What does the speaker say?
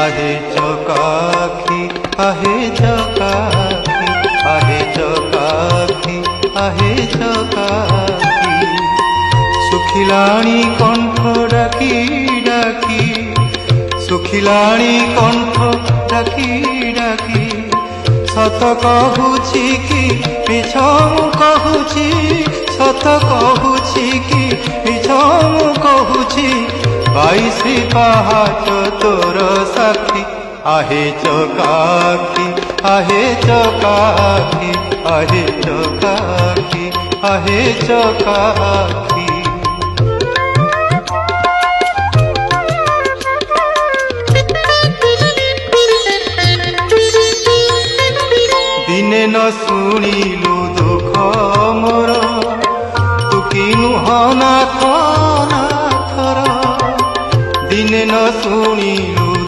आहे चकाखी आहे चकाखी आहे चकाखी आहे चकाखी सुखिलाणी कंठ डाकी डाकी सुखिलाणी कंठ डाकी डाकी सत कहूची कि मिछ मु कहूची सत कहूची कि मिछ मु कहूची 22 पहाच तोर साक्षी आहे चकाखी आहे चकाखी आहे चकाखी आहे चकाखी दिने न शुणी